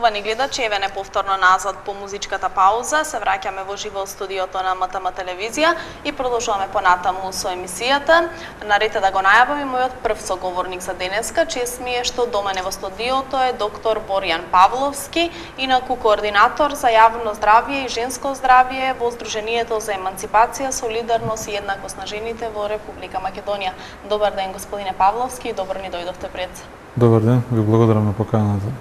Поштувани гледачи, еве неповторно назад по музичката пауза, се враќаме во живо студиото на МТМ телевизија и продолжуваме понатаму со емисијата. Наред е да го најавам и мојот прв соговорник за денеска, чест ми е што до мене во студиото е доктор Боријан Павловски, инаку координатор за јавно здравје и женско здравје во Сдруженијето за еманципација, солидарност и еднаквост на жените во Република Македонија. Добар ден, господине Павловски, и добро ни дојдовте пред. Добар ден, ви благодарам на поканата.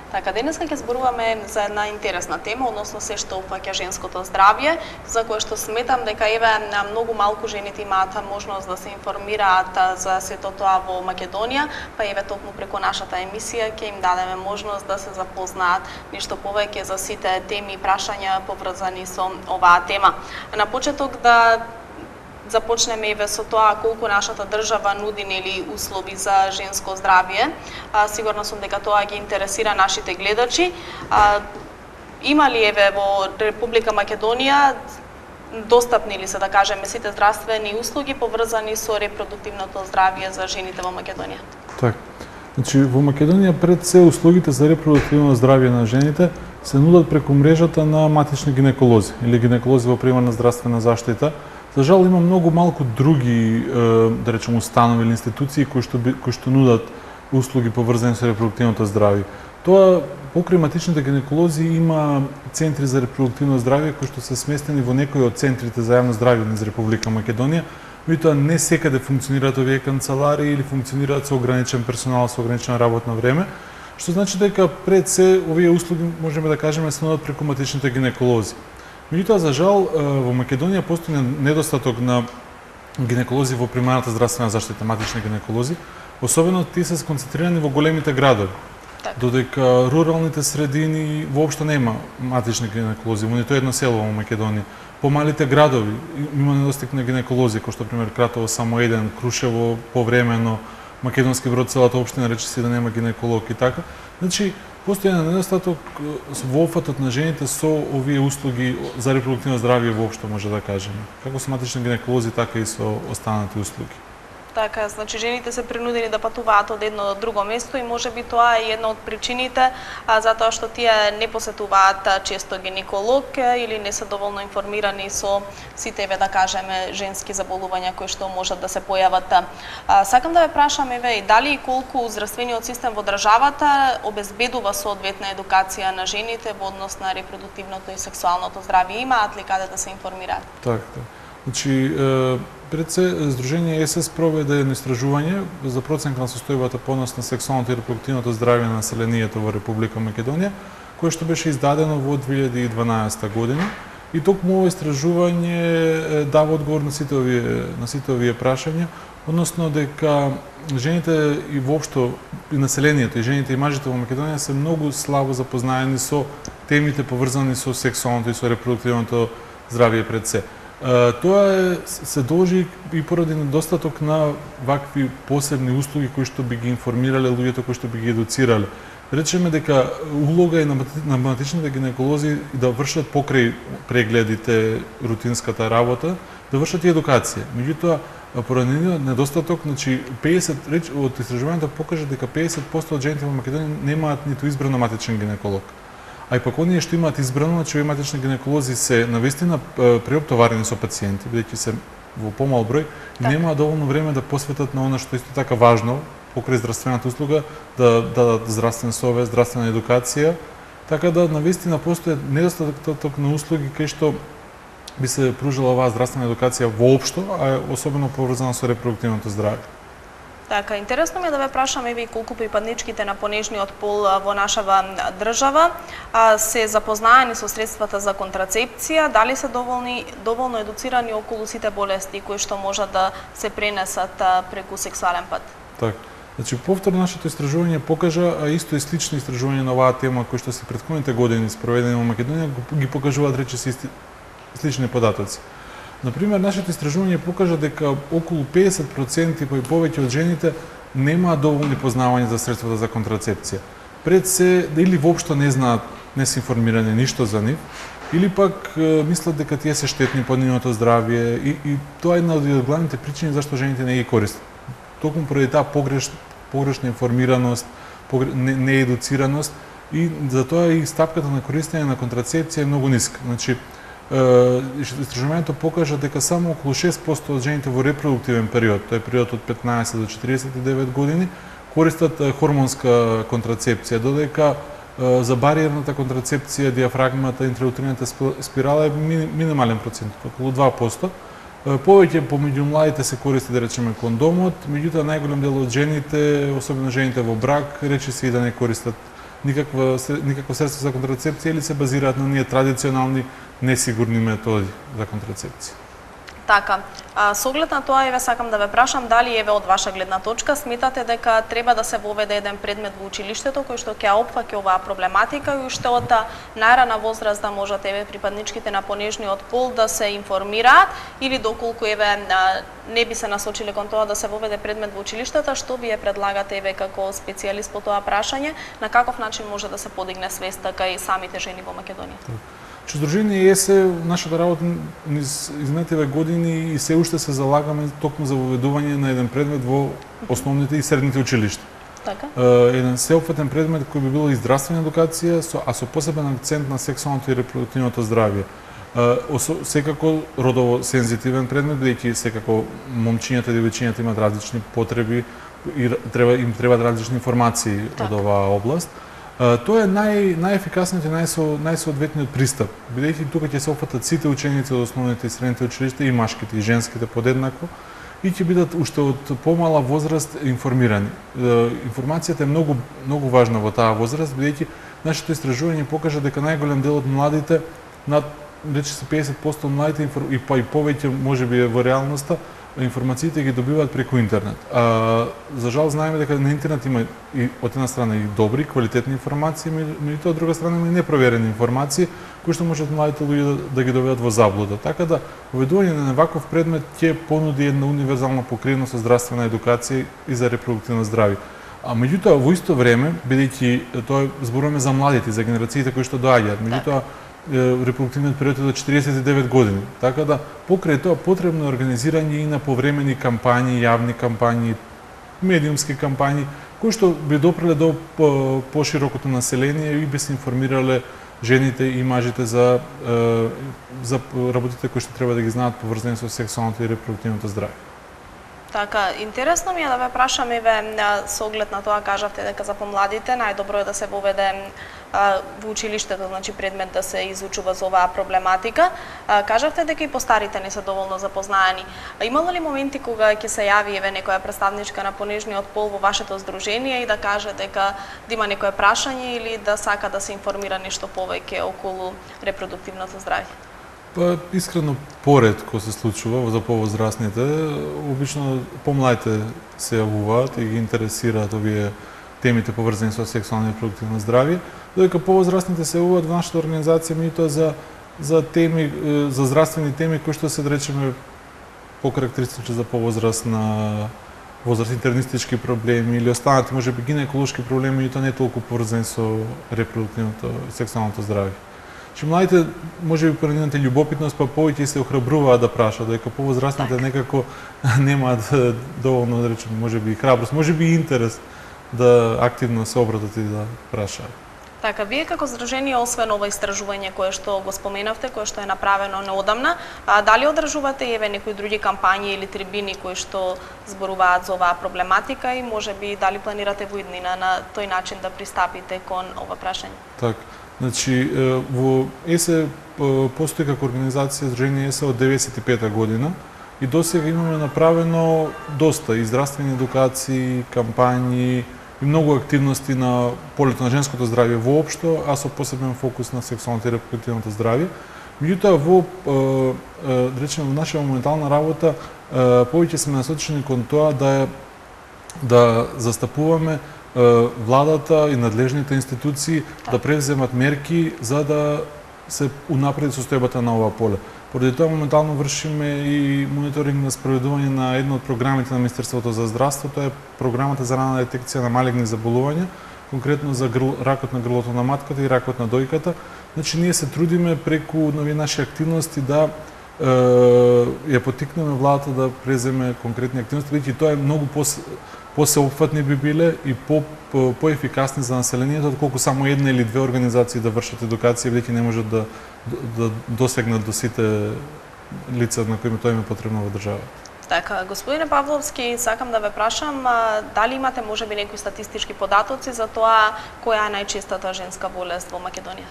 Така, денеска ќе зборуваме за една интересна тема, односно се што опфаќа женското здравје, за кое што сметам дека еве многу малку жените имаат можност да се информираат за сето тоа во Македонија, па еве токму преку нашата емисија ќе им дадеме можност да се запознаат нешто повеќе за сите теми и прашања поврзани со оваа тема. На почеток да започнеме еве со тоа колку нашата држава нуди нели услови за женско здравје. Сигурна сум дека тоа ги интересира нашите гледачи. Има ли еве во Република Македонија достапни ли се, да кажеме, сите здравствени услуги поврзани со репродуктивното здравје за жените во Македонија? Така. Значи во Македонија пред се услугите за репродуктивно здравје на жените се нудат преку мрежата на матични гинеколози или гинеколози во примарна здравствена заштита. За жал има многу малку други, да речем, установи или институции кои што нудат услуги поврзани со репродуктивното здравје. Тоа покрај матичните гинеколози има центри за репродуктивно здравје кои што се сместени во некои од центрите за јавно здравје низ Република Македонија, меѓутоа не секаде функционираат овие канцеларии или функционираат со ограничен персонал, со ограничено работно време, што значи дека пред се овие услуги можеме да кажеме се нудат преку матичните гинеколози. Меѓутоа, за жал, во Македонија постои недостаток на гинеколози во примарната здравствена заштита, матични гинеколози, особено тие се сконцентрирани во големите градови. Додека руралните средини воопшто нема матични гинеколози, во нито едно село во Македонија. Помалите градови има недостиг на гинеколози, кој што пример Кратово само еден, Крушево повремено, Македонски Брод целата општина рече си да нема гинеколог и така. Значи, постои недостаток во опфатот на жените со овие услуги за репродуктивно здравје воопшто, може да кажеме. Како со матични гинеколози, така и со останати услуги. Така, значи жените се принудени да патуваат од едно до друго место и можеби тоа е една од причините затоа што тие не посетуваат често гинеколог или не се доволно информирани со сите, да кажеме, женски заболувања кои што можат да се појават. Сакам да ве прашам еве и дали и колку здравствениот систем во државата обезбедува соодветна едукација на жените во однос на репродуктивното и сексуалното здравје, имаат ли каде да се информираат? Така. Значи, пред се, Сдружение ЕСС проведе едно истражување за проценка на состојбата по однос на сексуалното и репродуктивното здравје на населението во Република Македонија, кое што беше издадено во 2012 година. И токму ово истражување дава одговор на сите овие прашања, односно дека жените и воопшто и населението, и жените и мажите во Македонија се многу слабо запознаени со темите поврзани со сексуалното и со репродуктивното здравје пред се. Тоа се должи и поради недостаток на вакви посебни услуги кои што би ги информирале луѓето, кои што би ги едуцирале. Речеме дека улога е на матичните гинеколози да вршат покрај прегледите, рутинската работа, да вршат и едукација. Меѓутоа, поради недостаток, значи 50 од истражувањето покажа дека 50% од жените во Македонија немаат ниту избран матичен гинеколог. А и пак оние што имаат избрано, значи овие матични гинеколози се навистина преоптоварени со пациенти, бидејќи се во помал број, и немаат доволно време да посветат на она што исто така важно, покрај здравствената услуга, да дадат здравствен совет, здравствена едукација, така да навистина постои недостаток на услуги кај што би се пружила оваа здравствена едукација воопшто, а особено поврзана со репродуктивното здравје. Така, интересно ми е да ве прашам еве колку припадничките на понежниот пол во нашава држава се запознаени со средствата за контрацепција, дали се доволно едуцирани околу сите болести кои што можат да се пренесат преку сексуален пат. Така. Значи, повторно нашето истражување покажа, а исто и слични истражувања на оваа тема кои што се претходните години спроведени во Македонија ги покажуваат речиси слични податоци. Например, нашето истражување покажа дека околу 50% и повеќе од жените немаат доволни познавања за средствата за контрацепција. Пред се, или воопшто не знаат, не се информирани ништо за нив, или пак мислат дека тие се штетни по нивното здравје и тоа е една од главните причини зашто жените не ги користат. Токму поради таа погрешна информираност, неедуцираност, и затоа и стапката на користење на контрацепција е многу ниска. Значи, истражувањето покажа дека само околу 6% од жените во репродуктивен период, тој е период од 15 до 49 години, користат хормонска контрацепција, додека за бариерната контрацепција, диафрагмата, интраутрината спирала е минимален процент, околу 2%. Повеќе помеѓу младите се користи, да речеме, кондомот, меѓутоа најголем дел од жените, особено жените во брак, рече се и да не користат никакво средство за контрацепција или се базираат на ние традиционални несигурни методи за контрацепција. Така, со оглед на тоа, еве сакам да ве прашам дали еве од ваша гледна точка сметате дека треба да се воведе еден предмет во училиштето кој што ќе опфаќа оваа проблематика и уште од најрана возраст да можат еве припадничките на понежниот пол да се информираат или доколку еве не би се насочиле кон тоа да се воведе предмет во училиштата, што вие предлагате еве како специјалист по тоа прашање, на каков начин може да се подигне свеста кај самите жени во Македонија? Че Сдружение ЕСЕ, нашата работа низ изминативе години и се уште се залагаме токму за воведување на еден предмет во основните и средните училишта. Така? Еден сеопфатен предмет кој би била и здравствена едукација, а со посебен акцент на сексуалното и репродуктивното здравје. Секако родово сензитивен предмет, бидејќи секако момчињата и девојчињата имаат различни потреби и им требаат различни информации од оваа област. Тоа е најефикасниот и најсоодветниот пристап, бидејќи тука ќе се опфатат сите ученици од основните и средните училишта, и машките и женските подеднакво, и ќе бидат уште од помала возраст информирани. Информацијата е многу важна во таа возраст, бидејќи нашето истражување покажа дека најголем дел од младите, над рече се 50% од младите и повеќе можеби во реалноста, информациите ги добиваат преку интернет. За жал знаеме дека на интернет има и од една страна и добри, квалитетни информации, меѓутоа од друга страна има и непроверени информации кои што можат младите луѓе да ги доведат во заблуда. Така да воведување на ваков предмет ќе понуди една универзална покривност со здравствена едукација и за репродуктивно здравје. Меѓутоа во исто време, бидејќи тоа зборуваме за младите, за генерациите кои што доаѓаат, меѓутоа репродуктивниот период е до 49 години. Така да, покрај тоа потребно е организирање и на повремени кампањи, јавни кампањи, медиумски кампањи, кои што би допреле до поширокото население и би се информирале жените и мажите за работите кои што треба да ги знаат поврзани со сексуалното и репродуктивното здравје. Така, интересно ми е да ве прашам, еве, со оглед на тоа кажавте дека за помладите најдобро е да се воведе во училиштето, значи предмет да се изучува за оваа проблематика. Кажавте дека и постарите не се доволно запознаени. Имало ли моменти кога ќе се јави еве некоја представничка на понежниот пол во вашето здружение и да каже дека да има некое прашање или да сака да се информира нешто повеќе околу репродуктивното здравје? Искрено поретко се случува за повозрастните. Обично помладите се јавуваат и ги интересираат овие темите поврзани со сексуално и репродуктивно здравје, додека повозрастните се јавуваат во нашата организација меѓутоа за теми, за здравствени теми кои што се да речеме покарактеристични за повозрастна возраст, интернистички проблеми или останати можеби гинеколошки проблеми, меѓутоа не толку поврзани со репродуктивното и сексуалното здравје. Че младите можеби поради нивната љубопитност па повеќе се охрабруваат да прашаат, додека повозрастните некако немаат доволно, да речеме, можеби и храброст, можеби и интерес да активно се обратат и да прашаат. Така, вие како здружение, освен ова истражување кое што го споменавте, кое што е направено неодамна, дали одржувате еве некои други кампањи или трибини кои што зборуваат за оваа проблематика и можеби дали планирате во иднина на тој начин да пристапите кон ова прашање? Така. Значи, во ЕСЕ постои како организација Здружение ЕСЕ од 95-та година и досега имаме направено доста и здравствени едукации, кампањи и многу активности на полето на женското здравје воопшто, а со посебен фокус на сексуалното и репродуктивното здравје. Меѓутоа, да речеме, во нашата моментална работа повеќе сме насочени кон тоа да застапуваме владата и надлежните институции да превземат мерки за да се унапреди состојбата на ова поле. Поради тоа моментално вршиме и мониторинг на спроведување на една од програмите на Министерството за здравство, тоа е програмата за рана детекција на малигни заболувања, конкретно за ракот на грлото на матката и ракот на дојката. Значи ние се трудиме преку нови наши активности да ја поттикнеме владата да преземе конкретни активности, бидејќи тоа е многу посеопфатни би биле и поефикасни за населението, отколку само една или две организации да вршат едукација, бидејќи не можат да досегнат до сите лица на кои тоа им е потребно во државата. Така, господине Павловски, сакам да ве прашам дали имате можеби некои статистички податоци за тоа која е најчестата женска болест во Македонија?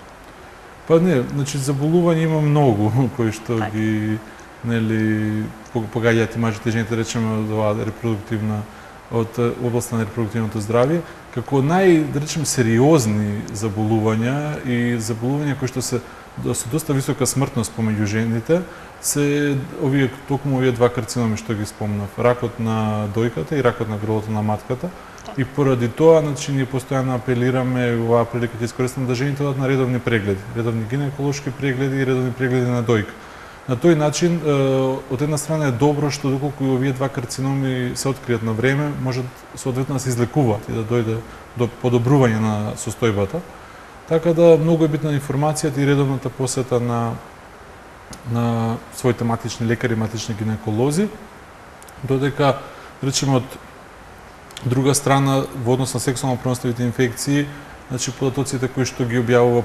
Па не, значи заболувања има многу кои што ги погаѓаат и мажите и жените, речеме од оваа репродуктивна од областа на репродуктивното здравје, како да речем сериозни заболувања и заболувања кои што се со доста висока смртност помеѓу жените се токму овие два карциноми што ги спомнав, ракот на дојката и ракот на грлото на матката. И поради тоа, значи, ние постојано апелираме, оваа прилика ќе искористам, да жените одат на редовни прегледи, редовни гинеколошки прегледи и редовни прегледи на дојка. На тој начин, од една страна е добро што доколку овие два карциноми се откријат на време, можат соодветно да се излекуваат и да дојде до подобрување на состојбата. Така да многу е битна информацијата и редовната посета на своите матични лекари, матични гинеколози, додека, речеме, од друга страна, во однос на сексуално преносливите инфекции, значи податоците кои што ги објавува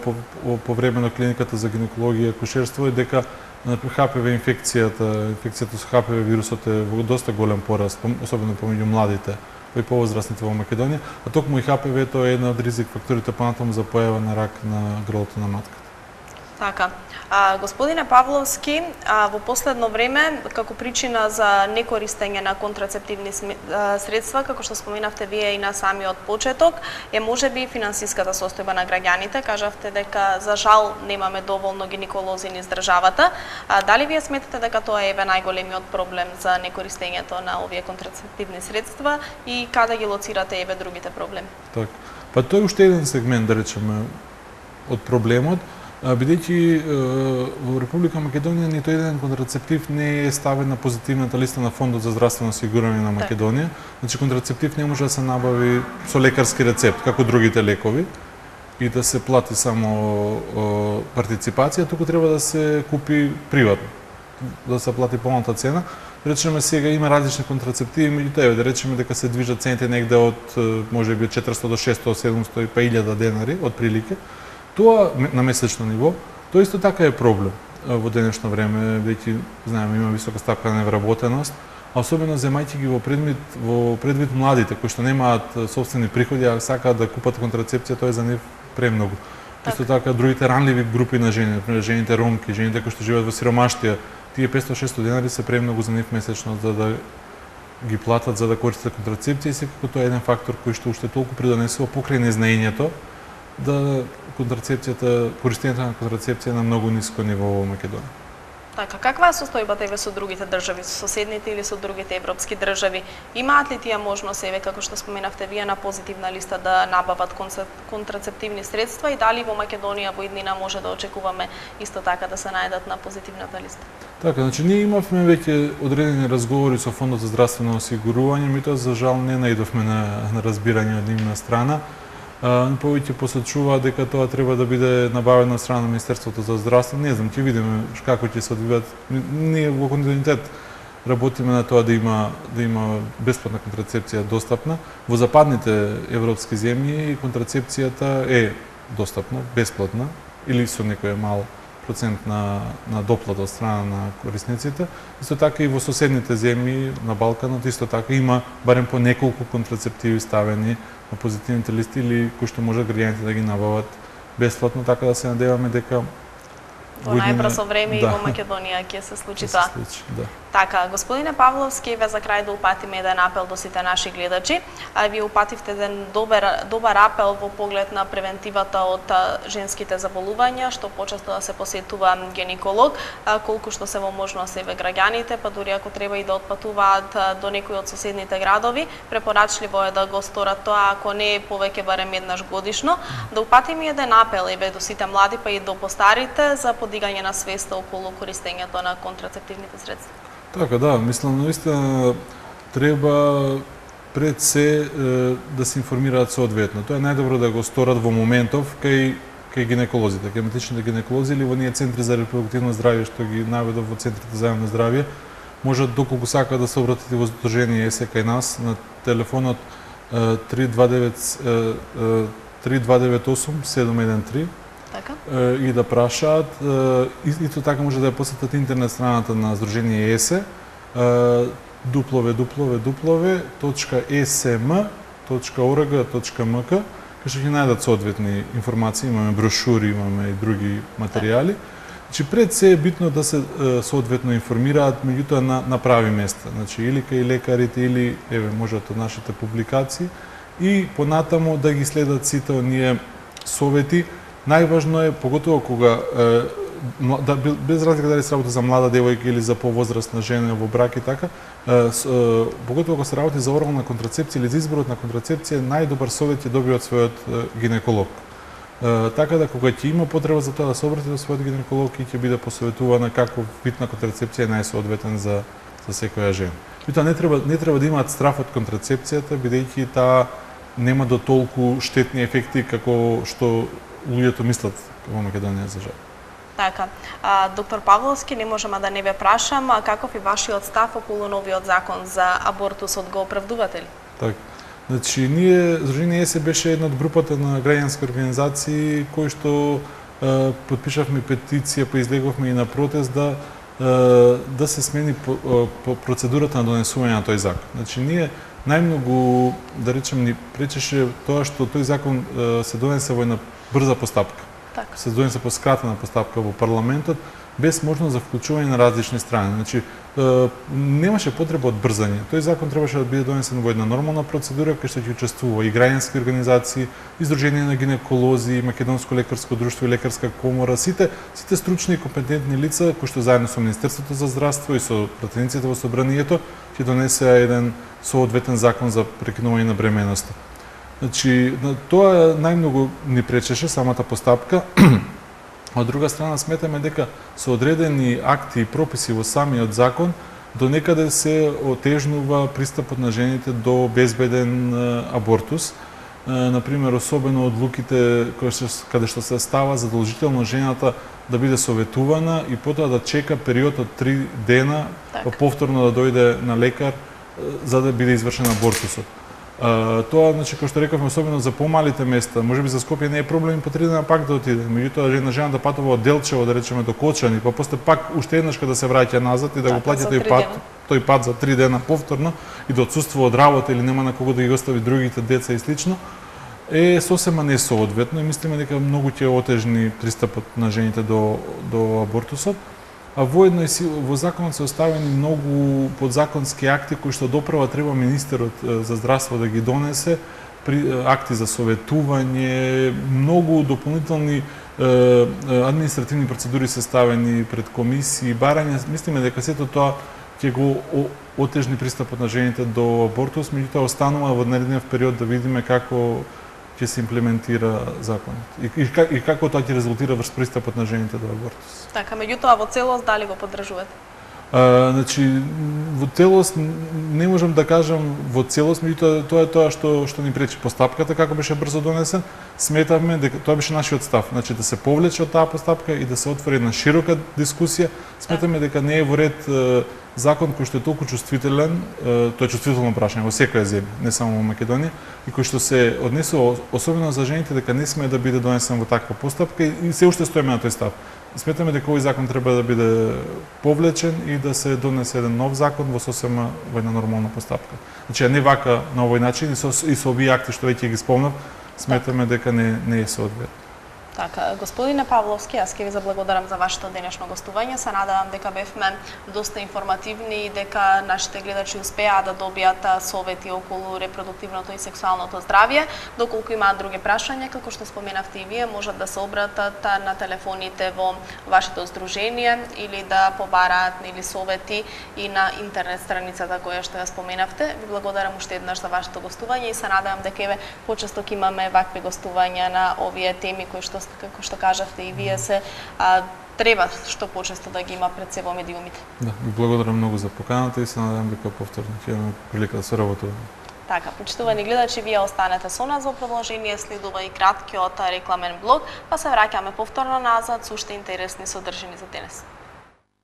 по време на клиниката за гинекологија и акушерство е дека ХПВ инфекцијата со ХПВ вирусот е во доста голем пораст, особено помеѓу младите и повозрастните во Македонија, а токму и ХПВ тоа е една од ризик факторите понатаму за појава на рак на грлото на матката. Така. Господине Павловски, во последно време, како причина за некористење на контрацептивни средства, како што споменавте вие и на самиот почеток, е можеби финансиската состојба на граѓаните. Кажавте дека за жал немаме доволно гинеколози низ државата. Дали вие сметате дека тоа е најголемиот проблем за некористењето на овие контрацептивни средства и каде ги лоцирате другите проблеми? Така. Па тој е уште еден сегмент, да речеме, од проблемот. Бидејќи во Република Македонија ниту еден контрацептив не е ставен на позитивната листа на Фондот за здравствено осигурање на Македонија. Значи контрацептив не може да се набави со лекарски рецепт, како другите лекови, и да се плати само партиципација, туку треба да се купи приватно, да се плати полната цена. Речеме сега има различни контрацептиви, меѓу тие да речеме дека се движат цените негде од можеби 400 до 600, 700 па 1000 денари од прилike. Тоа на месечно ниво, тоа исто така е проблем во денешно време, веќе знаеме има висока стапка на невработеност, а особено земајќи ги во предвид младите кои што немаат сопствени приходи, а сакаат да купат контрацепција, тоа е за нив премногу. Исто така другите ранливи групи на жени, например жените ромки, жените кои што живеат во сиромаштија, тие 500-600 денари се премногу за нив месечно за да ги платат за да користат контрацепција и секако тоа е еден фактор кој што уште толку придонесува покрај незнаењето да користењето на контрацепција на многу ниско ниво во Македонија. Така, каква е состојбата со другите држави, со соседните или со другите европски држави? Имаат ли тие можност како што споменавте вие, на позитивна листа да набават контрацептивни средства и дали во Македонија во иднина може да очекуваме исто така да се најдат на позитивната листа? Така, значи ние имавме веќе одредени разговори со Фондот за здравствено осигурување, меѓутоа за жал не најдовме на разбирање од нивна страна. Повеќе посочува дека тоа треба да биде набавено од страна на Министерството за здравство. Не знам, ќе видиме како ќе се одвиваат. Ние во континуитет работиме на тоа да има бесплатна контрацепција достапна. Во западните европски земји контрацепцијата е достапна, бесплатна или со некој мал процент на доплата од страна на корисниците. Исто така и во соседните земји на Балканот исто така има барем по неколку контрацептиви ставени на позитивните листи или кои што може граѓаните да ги набават бесплатно, така да се надеваме дека во најбрзо време и во Македонија ќе се случи тоа. Така, господине Павловски, ве за крај да упатиме еден апел до сите наши гледачи. Вие упативте еден добар апел во поглед на превентивата од женските заболувања, што почесто да се посетува гинеколог, колку што се во можност еве граѓаните, па дури ако треба и да отпатуваат до некои од соседните градови, препорачливо е да го сторат тоа, ако не повеќе барем еднаш годишно. Да упатиме еден апел еве до сите млади, па и до постарите за подигање на свеста околу користењето на контрацептивните средства. Така, да, мислам, наистина треба пред се да се информираат соодветно. Тоа е најдобро да го сторат во моментов кај гинеколозите, кај матичните гинеколози или во ние центри за репродуктивно здравје што ги наведов во центрите за јавно здравје. можат доколку сакаат да се обратите во Сдружение ЕСЕ кај нас на телефонот 3298-713 Така? и да прашаат. Исто така може да ја посетат интернет страната на Сдружение ЕСЕ www.esm.org.mk, кај што ќе најдат соодветни информации, имаме брошури, имаме и други материјали. Значи пред се е битно да се соодветно информираат, меѓутоа на прави места, значи или кај лекарите или можат од нашите публикации и понатаму да ги следат сите оние совети. Најважно е, поготово кога без разлика дали се работи за млада девојка или за повозрастна жена во брак и така, поготово кога се работи за орална контрацепција или за изборот на контрацепција, најдобар совет ќе добие од својот гинеколог. Така да кога ќе има потреба за тоа да се обрати до својот гинеколог и ќе биде посоветувана каков вид на контрацепција е најсоодветен за секоја жена. Меѓутоа не треба да имаат страф од контрацепцијата, бидејќи таа нема до толку штетни ефекти како што луѓето мислат во Македонија за жал. Така. Доктор Павловски, не можам да не ве прашам, каков е вашиот став околу новиот закон за абортусот, го оправдувате ли? Така. Значи, ние, Сдружение ЕСЕ беше една од групата на граѓански организации кои што подпишавме петиција, па излеговме и на протест да се смени по процедурата на донесување на тој закон. Значи, ние најмногу, да речем, ни пречеше тоа што тој закон се донесе во една брза постапка. Така. Се донесе по скратена постапка во парламентот, без можност за вклучување на различни страни. Значи, немаше потреба од брзање. Тој закон требаше да биде донесен во една нормална процедура кај што ќе учествува и граѓански организации, и Сдружение на гинеколози, и Македонско лекарско друштво и лекарска комора, сите стручни и компетентни лица кои што заедно со Министерството за здравство и со пратениците во собранието ќе донесеа еден соодветен закон за прекинување на бременоста. Значи, тоа најмногу ни пречеше самата постапка. Од друга страна, сметаме дека со одредени акти и прописи во самиот закон до некаде се отежнува пристапот на жените до безбеден абортус. Например, особено одлуките каде што се става задолжително жената да биде советувана и потоа да чека период од 3 дена, па повторно да дојде на лекар за да биде извршен абортусот. Тоа, значи, како што рековме, особено за помалите места, можеби за Скопје не е проблем по 3 дена пак да отиде. Меѓутоа, жена да патува од Делчево, да речеме, до Кочани, па после пак уште еднашка да се враќа назад и да го плаќа тој пат за 3 дена повторно и да отсуствува од работа или нема на кого да ги остави другите деца и слично, е сосема несоодветно и мислиме дека многу ќе отежни пристапот на жените до абортусот. А воедно во законот се оставени многу подзаконски акти кои што доправа треба министерот за здравство да ги донесе, акти за советување, многу дополнителни административни процедури се ставени пред комисии, барања. Мислиме дека сето тоа ќе го отежни пристапот на жените до абортус, меѓутоа останува во наредниот период да видиме како ќе се имплементира законот и како тоа ќе резултира врз пристапот на жените до абортус. Така, меѓутоа во целост дали го поддржувате? Значи, во целост не можам да кажам во целост, меѓутоа тоа е тоа што ни пречи постапката како беше брзо донесен. Сметавме дека тоа беше нашиот став, значи да се повлече од таа постапка и да се отвори една широка дискусија. Сметаме дека не е во ред закон кој што е толку чувствителен, тоа е чувствително прашање во секоја земја, не само во Македонија, и кој што се однесува особено за жените дека не сме да биде донесен во таква постапка и се уште стоиме на тој став. Сметаме дека овој закон треба да биде повлечен и да се донесе еден нов закон во сосема во една нормална постапка. Значи, не вака на овој начин и со овие акти што веќе ги спомнав, сметаме дека не е соодветно. Така, господине Павловски, јас ќе ви заблагодарам за вашето денешно гостување. Се надевам дека бевме доста информативни и дека нашите гледачи успеа да добијат совети околу репродуктивното и сексуалното здравје. Доколку имаат други прашања, како што споменавте и вие, можат да се обратат на телефоните во вашето здружение или да побараат или совети и на интернет страницата која што ја споменавте. Ви благодарам уште еднаш за вашето гостување и се надевам дека еве почесто ќе имаме вакви гостувања на овие теми кои што како што кажавте и вие треба што почесто да ги има пред себе медиумите. Да, ви благодарам многу за поканата и се надевам дека повторно ќе имаме прилика да соработуваме. Така, почитувани гледачи, вие останете со нас во продолжение, следува и краткиот рекламен блок, па се враќаме повторно назад со уште интересни содржини за денес.